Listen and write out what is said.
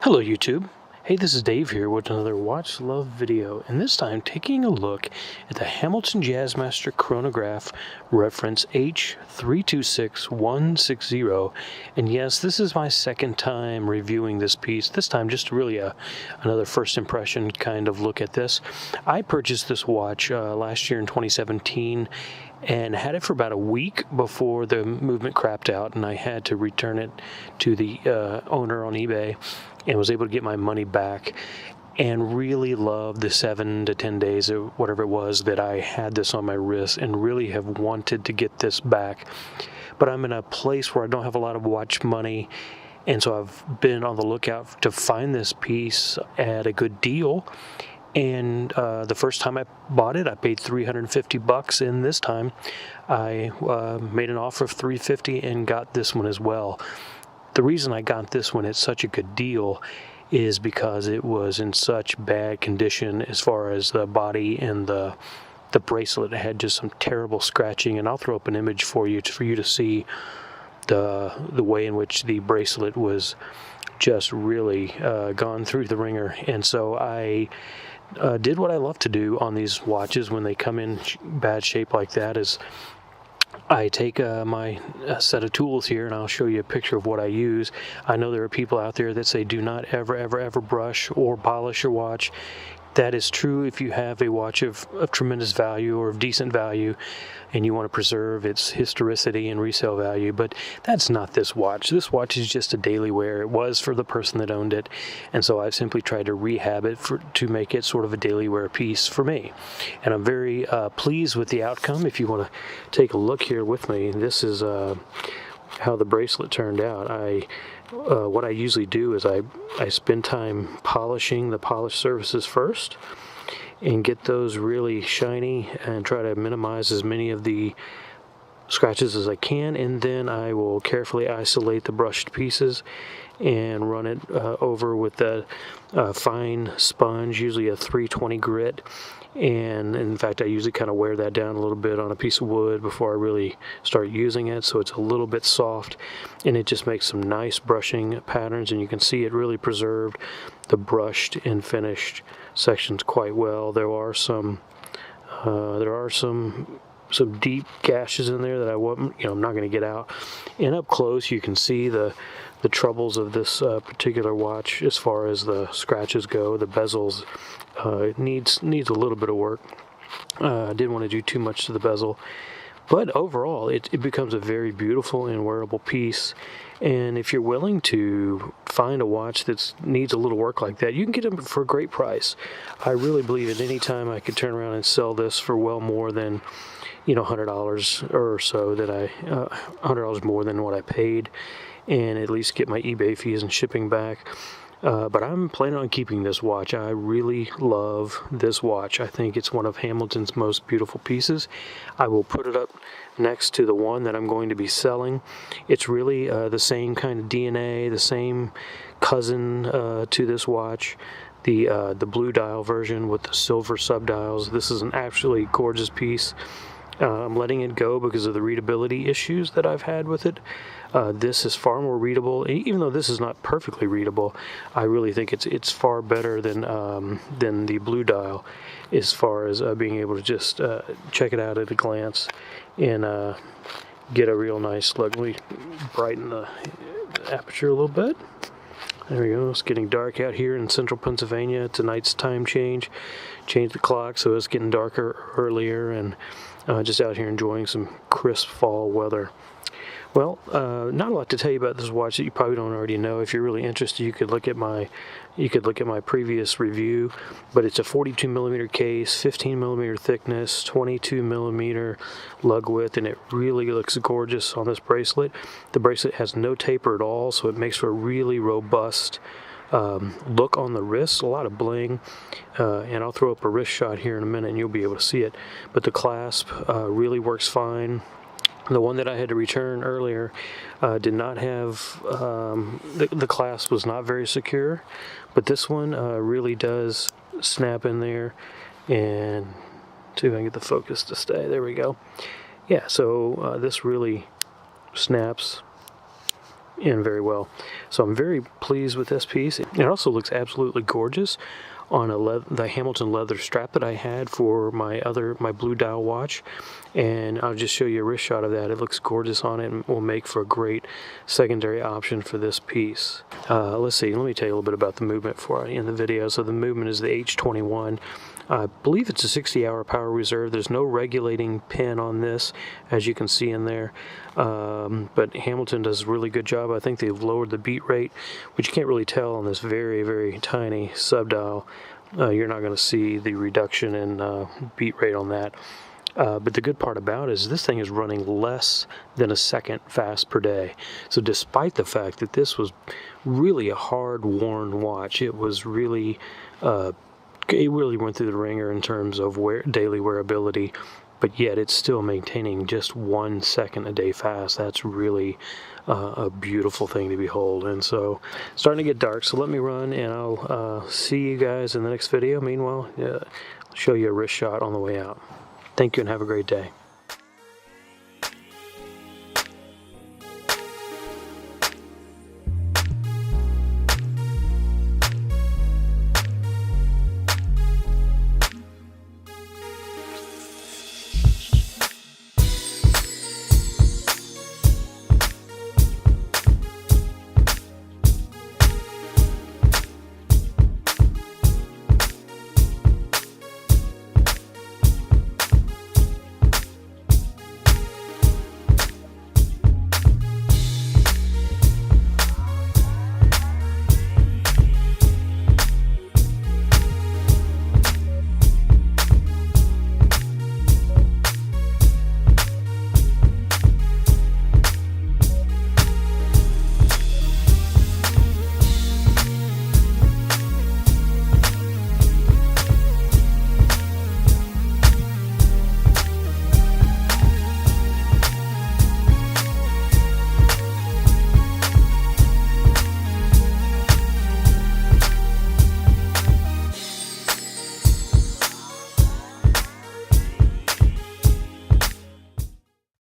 Hello YouTube. Hey, this is Dave here with another Watch Love video, and this time taking a look at the Hamilton Jazzmaster Chronograph reference H326160. And yes, this is my second time reviewing this piece, this time just really another first impression kind of look at this. I purchased this watch last year in 2017 and had it for about a week before the movement crapped out, and I had to return it to the owner on eBay and was able to get my money back, and really loved the 7 to 10 days or whatever it was that I had this on my wrist, and really have wanted to get this back. But I'm in a place where I don't have a lot of watch money, and so I've been on the lookout to find this piece at a good deal. And the first time I bought it, I paid $350, and this time I made an offer of $350 and got this one as well. The reason I got this one at such a good deal is because it was in such bad condition as far as the body and the bracelet. It had just some terrible scratching, and I'll throw up an image for you to see the way in which the bracelet was just really gone through the ringer. And so I did what I love to do on these watches when they come in bad shape like that, is I take my set of tools here, and I'll show you a picture of what I use. I know there are people out there that say do not ever brush or polish your watch. That is true if you have a watch of tremendous value or of decent value and you want to preserve its historicity and resale value, but that's not this watch. This watch is just a daily wear. It was for the person that owned it, and so I've simply tried to rehab it to make it sort of a daily wear piece for me. And I'm very pleased with the outcome. If you want to take a look here with me, this is how the bracelet turned out. What I usually do is I spend time polishing the polished surfaces first and get those really shiny and try to minimize as many of the scratches as I can, and then I will carefully isolate the brushed pieces and run it over with a fine sponge, usually a 320 grit. And in fact, I usually kind of wear that down a little bit on a piece of wood before I really start using it, so it's a little bit soft, and it just makes some nice brushing patterns, and you can see it really preserved the brushed and finished sections quite well. There are some deep gashes in there that I'm not going to get out. And up close you can see the troubles of this particular watch as far as the scratches go. The bezels needs a little bit of work. I didn't want to do too much to the bezel, but overall it becomes a very beautiful and wearable piece. And if you're willing to find a watch that needs a little work like that, you can get them for a great price. I really believe at any time I could turn around and sell this for well more than $100 or so, that $100 more than what I paid, and at least get my eBay fees and shipping back. But I'm planning on keeping this watch. I really love this watch. I think it's one of Hamilton's most beautiful pieces. I will put it up next to the one that I'm going to be selling. It's really the same kind of DNA, the same cousin to this watch. The blue dial version with the silver subdials. This is an absolutely gorgeous piece. I'm letting it go because of the readability issues that I've had with it. This is far more readable. Even though this is not perfectly readable, I really think it's far better than the blue dial, as far as being able to just check it out at a glance and get a real nice look. Let me brighten the aperture a little bit. There we go. It's getting dark out here in central Pennsylvania. It's a night's time change. Changed the clock, so it's getting darker earlier, and just out here enjoying some crisp fall weather. Well, not a lot to tell you about this watch that you probably don't already know. If you're really interested, you could look at my previous review. But it's a 42mm case, 15mm thickness, 22mm lug width, and it really looks gorgeous on this bracelet. The bracelet has no taper at all, so it makes for a really robust look on the wrist. A lot of bling, and I'll throw up a wrist shot here in a minute and you'll be able to see it. But the clasp really works fine. The one that I had to return earlier did not have, the clasp was not very secure, but this one really does snap in there. And see if I can get the focus to stay. There we go. Yeah, so this really snaps in very well. So I'm very pleased with this piece. It also looks absolutely gorgeous on the Hamilton leather strap that I had for my blue dial watch, and I'll just show you a wrist shot of that. It looks gorgeous on it and will make for a great secondary option for this piece. Let's see, let me tell you a little bit about the movement before I end the video. So the movement is the H21. I believe it's a 60-hour power reserve. There's no regulating pin on this, as you can see in there. But Hamilton does a really good job. I think they've lowered the beat rate, which you can't really tell on this very, very tiny subdial. You're not going to see the reduction in beat rate on that. But the good part about it is this thing is running less than a second fast per day. So despite the fact that this was really a hard-worn watch, it was really it really went through the ringer in terms of daily wearability, but yet it's still maintaining just 1 second a day fast. That's really a beautiful thing to behold. And so it's starting to get dark, so let me run, and I'll see you guys in the next video. Meanwhile, I'll show you a wrist shot on the way out. Thank you and have a great day.